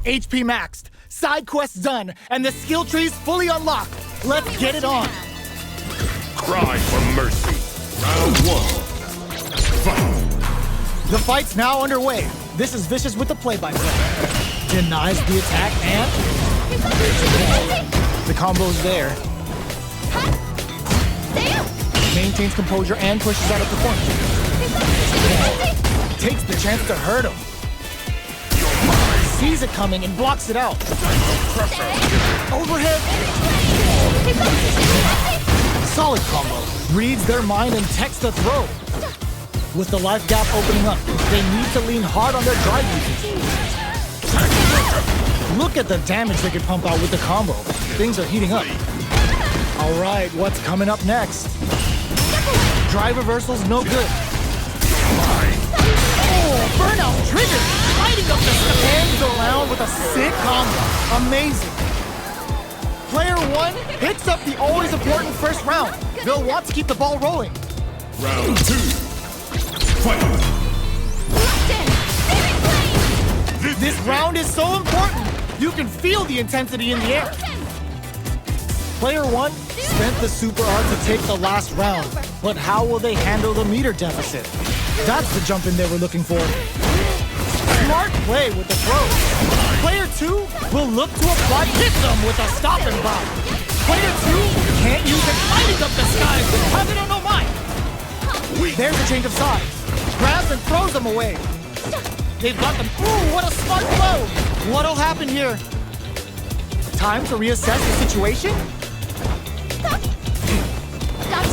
HP maxed, side quests done, and the skill tree's fully unlocked. Let's get it on. Cry for mercy. Round one. Fight. The fight's now underway. This is Vicious with the play-by-play. Denies the attack and... the combo's there. Maintains composure and pushes out of the corner. Takes the chance to hurt him. Sees it coming and blocks it out. Overhead. Solid combo. Reads their mind and techs the throw. With the life gap opening up, they need to lean hard on their drive usage. Look at the damage they could pump out with the combo. Things are heating up. All right, what's coming up next? Drive reversal's no good. Oh, burnout triggered! Lighting up the ends around with a sick combo. Amazing. Player one picks up the always important first round. They'll want to keep the ball rolling. Round two. Fight. This round is so important. You can feel the intensity in the air. Player one spent the super art to take the last round, but how will they handle the meter deficit? That's the jump in they were looking for. Smart play with the throw. Player two will look to apply them with a stop and bomb. Player two can't use it lighting up the skies because they don't know mine. There's a change of sides. Grabs and throws them away. They've got them. Ooh, what a smart blow! What'll happen here? Time to reassess the situation?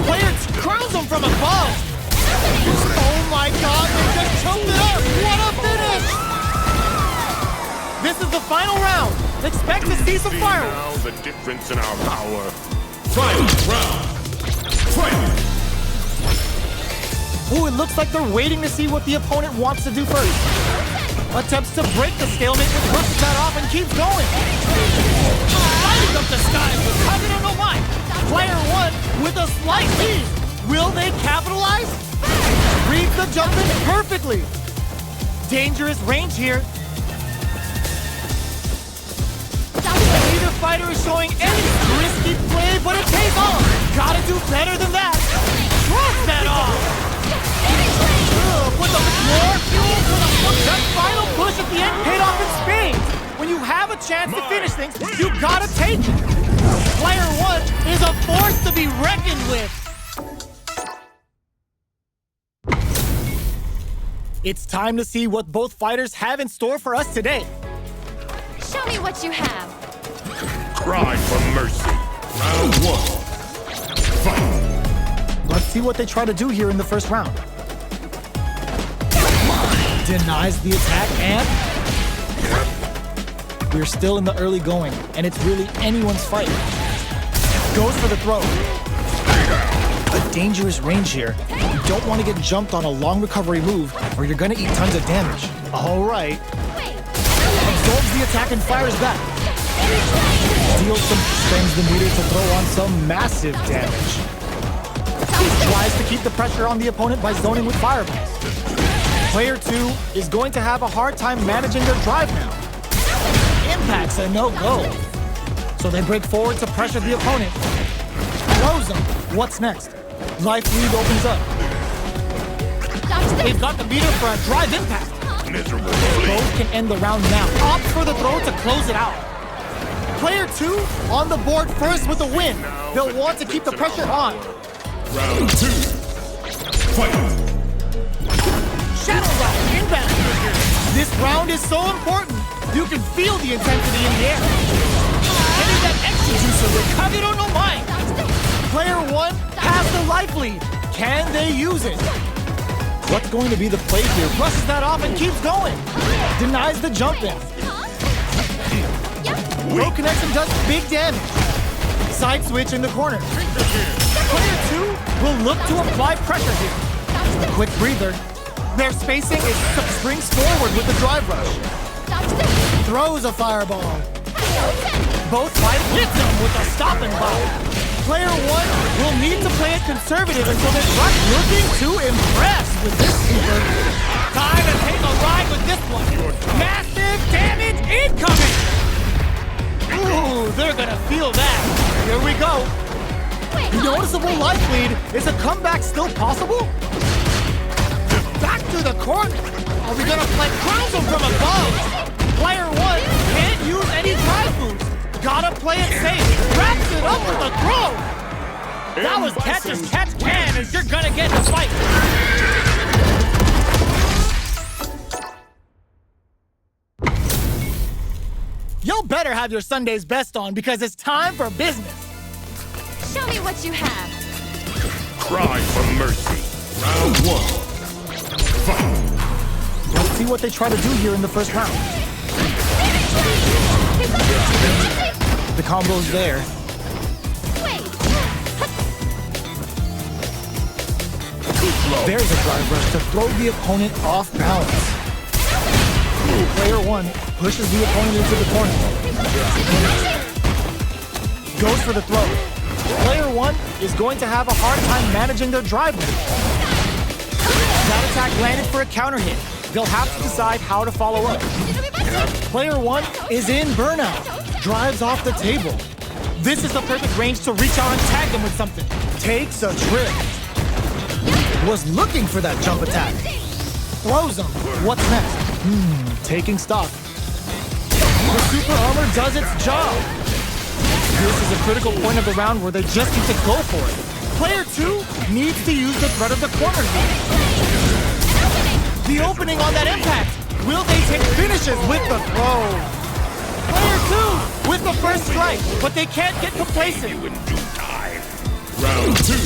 Player curls him from above! Oh my god, they just choked it up! What a finish! This is the final round! Expect to see some fireworks! Now the difference in our power. Final round. Fight! Ooh, it looks like they're waiting to see what the opponent wants to do first. Attempts to break the stalemate, but pushes that off and keeps going. Lighting up the skies with they don't know why. Player one with a slight lead. Will they capitalize? Reads the jump in perfectly. Dangerous range here. Neither fighter is showing any risky play, but it pays off. Gotta do better than that. Drops that off. With the more fuel for that final push at the end paid off in spades. When you have a chance to finish things, you gotta take it. Player one is a force to be reckoned with. It's time to see what both fighters have in store for us today. Show me what you have. Cry for mercy. Round one. Fight. Let's see what they try to do here in the first round. Denies the attack and... we're still in the early going, and it's really anyone's fight. Goes for the throw. A dangerous range here. You don't want to get jumped on a long recovery move, or you're gonna eat tons of damage. All right. Absorbs the attack and fires back. Spends the meter to throw on some massive damage. Tries to keep the pressure on the opponent by zoning with fireballs. Player two is going to have a hard time managing their drive now. Impact's a no-go. So they break forward to pressure the opponent. Throws them. What's next? Life lead opens up. They've got the meter for a drive impact. Miserable. Both can end the round now. Opt for the throw to close it out. Player two on the board first with a win. They'll want to keep the pressure on. Round two. Fight. Shadow Rock inbound. This round is so important. You can feel the intensity in the air. Getting that extra juice of recovery, don't know mine. Player one has the life lead. Can they use it? What's going to be the play here? Brushes that off and keeps going. Denies the jump in. Low connection does big damage. Side switch in the corner. Player two will look to apply pressure here. A quick breather. Their spacing is springs forward with the drive rush. Throws a fireball. Both fighters hit them with a stop and bomb. Player one will need to play it conservative until they're not looking to impress with this super. Time to take a ride with this one. Massive damage incoming. Noticeable life lead. Is a comeback still possible? Back to the corner. Are we gonna play crowns him from above? Player one can't use any drive moves. Gotta play it safe. Wraps it up with a throw. That was catch as catch can, as you're gonna get the fight. Y'all better have your Sunday's best on because it's time for business. Show me what you have. Cry for mercy. Round one. Fight. Let's see what they try to do here in the first round. The combo's there. Wait. There's a drive rush to throw the opponent off balance. Player one pushes the opponent into the corner. Goes for the throw. Player one is going to have a hard time managing their drive move. That attack landed for a counter hit. They'll have to decide how to follow up. Player one is in burnout. Drives off the table. This is the perfect range to reach out and tag them with something. Takes a trip. Was looking for that jump attack. Throws him. What's next? Taking stock. The super armor does its job. This is a critical point of the round where they just need to go for it. Player two needs to use the threat of the corner here. The opening on that impact. Will they take finishes with the throw? Player two with the first strike, but they can't get complacent. You in due time. Round two.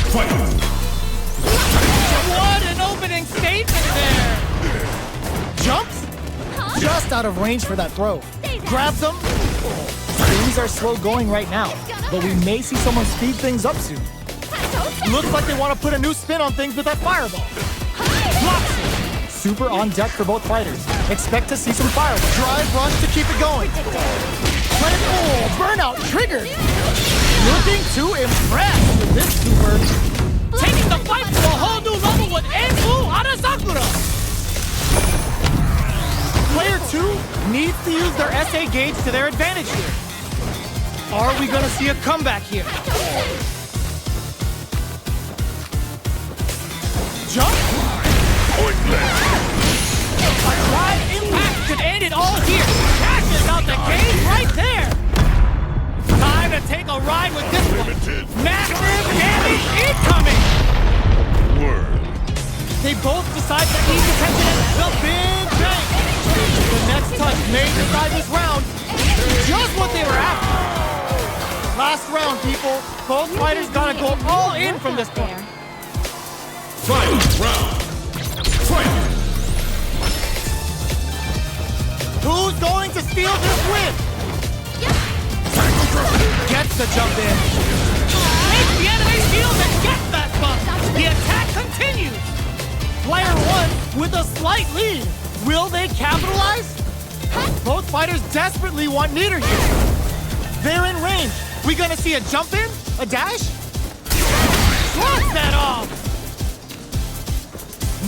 Fight. What an opening statement there! Jumps? Just out of range for that throw. Grabs them. Things are slow going right now, but we may see someone speed things up soon. Looks like they want to put a new spin on things with that fireball. Blocks it. Super on deck for both fighters. Expect to see some fireballs. Drive rush to keep it going. Burnout triggered. Looking to impress with this super. Taking the fight to a whole new level with Enfu Arasakura. Player two needs to use their SA gauge to their advantage here. Are we gonna see a comeback here? Jump? A drive impact could end it all here. Cashes out the gauge right there. Time to take a ride with this one. Massive damage incoming. Word. They both decide to ease attention at the big bang. The next touch may decide this round. Just what they were after. Last round, people. Both fighters gotta go all in from this point. Final round. Fight. Who's going to steal this win? Gets the jump in. Makes the enemy shield and gets that bump. The attack continues. Player one with a slight lead. Will they capitalize? Both fighters desperately want neither here. They're in range. We gonna see a jump in? A dash? Blocks that off.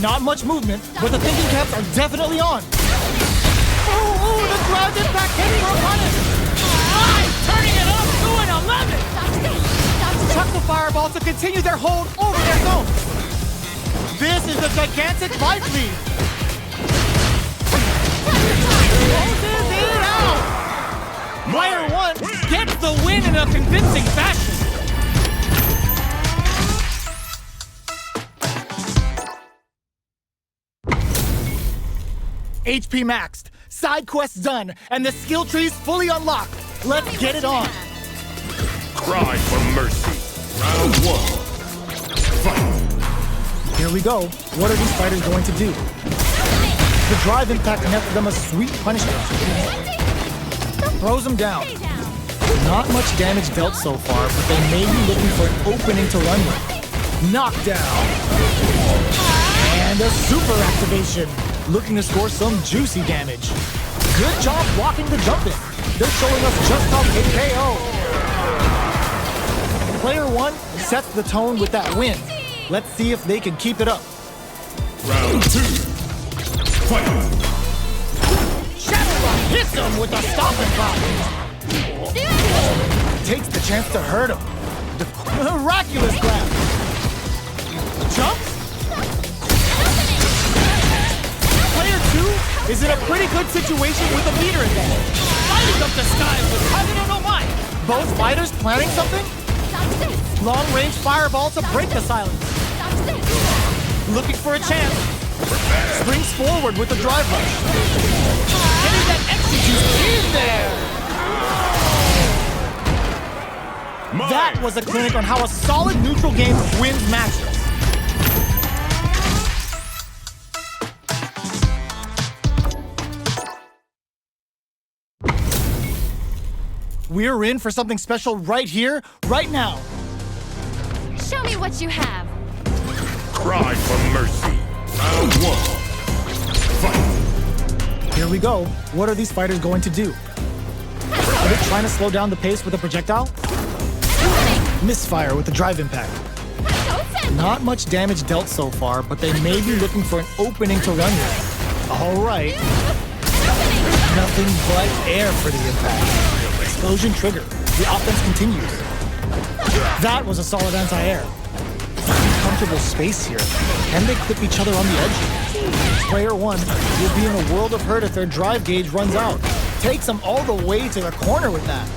Not much movement, but the thinking caps are definitely on. Ooh, the ground impact hit for a punish. Turning it up to an 11. Chuck the fireball to continue their hold over their zone. This is a gigantic life lead. Closes it out. Player one gets the win in a convincing fashion. HP maxed, side quests done, and the skill tree's fully unlocked. Let's get it on. Cry for mercy. Round one. Fight. Here we go. What are these fighters going to do? The drive impact netted them a sweet punishment. Throws them down. Not much damage dealt so far, but they may be looking for an opening to run with. Knockdown. And a super activation. Looking to score some juicy damage. Good job blocking the jump in. They're showing us just how they KO. Player one sets the tone with that win. Let's see if they can keep it up. Round two. Fight. Shadow Rock hits him with a stopping block. Takes the chance to hurt him. The miraculous grab. Jumps. Player 2 is in a pretty good situation with a meter advantage. Lighting up the skies with I don't know why. Both fighters planning something? Long-range fireball to break the silence. Looking for a chance. Springs forward with the drive rush. Getting that execute in there. That was a clinic on how a solid neutral game wins matches. We're in for something special right here, right now. Show me what you have. Cry for mercy. Round 1. Fight. Here we go. What are these fighters going to do? Are they trying to slow down the pace with a projectile? Misfire with the drive impact. Not much damage dealt so far, but they may be looking for an opening to run with. All right. Nothing but air for the impact. Explosion trigger. The offense continues. That was a solid anti-air. Comfortable space here. Can they clip each other on the edge? Player 1 will be in a world of hurt if their drive gauge runs out. Takes them all the way to the corner with that.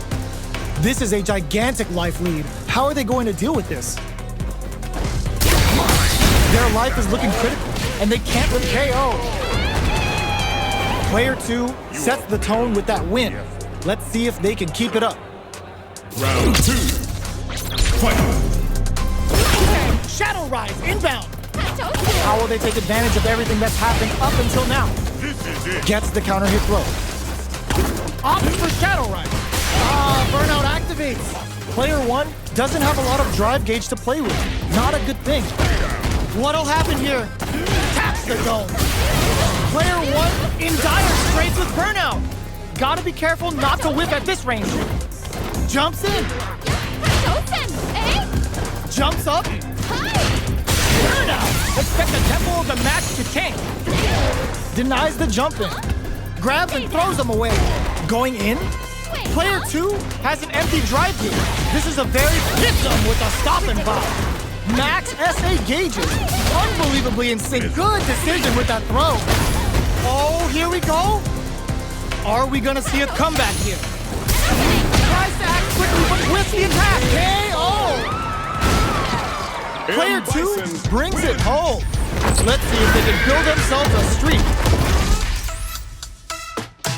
This is a gigantic life lead. How are they going to deal with this? Their life is looking critical, and they can't win KO. Player 2 sets the tone with that win. Let's see if they can keep it up. Round 2. Fight. Shadow Rise inbound. How will they take advantage of everything that's happened up until now? This is it. Gets the counter hit throw. Opts for Shadow Rise. Burnout activates. Player 1 doesn't have a lot of drive gauge to play with. Not a good thing. What'll happen here? Taps the dome. Player 1 in dire straits with burnout. Gotta be careful not to whip at this range. Jumps in. Jumps up. Burnout. Expect the tempo of the match to tank. Denies the jump in. Grabs and throws him away. Going in. Player 2 has an empty drive gauge. This is a very hits him with a stop and pop. Max SA gauges. Unbelievably in sync. Good decision with that throw. Oh, here we go. Are we gonna see a comeback here? Tries to act quickly, but with the attack. KO. Player 2 brings it home. Let's see if they can build themselves a streak.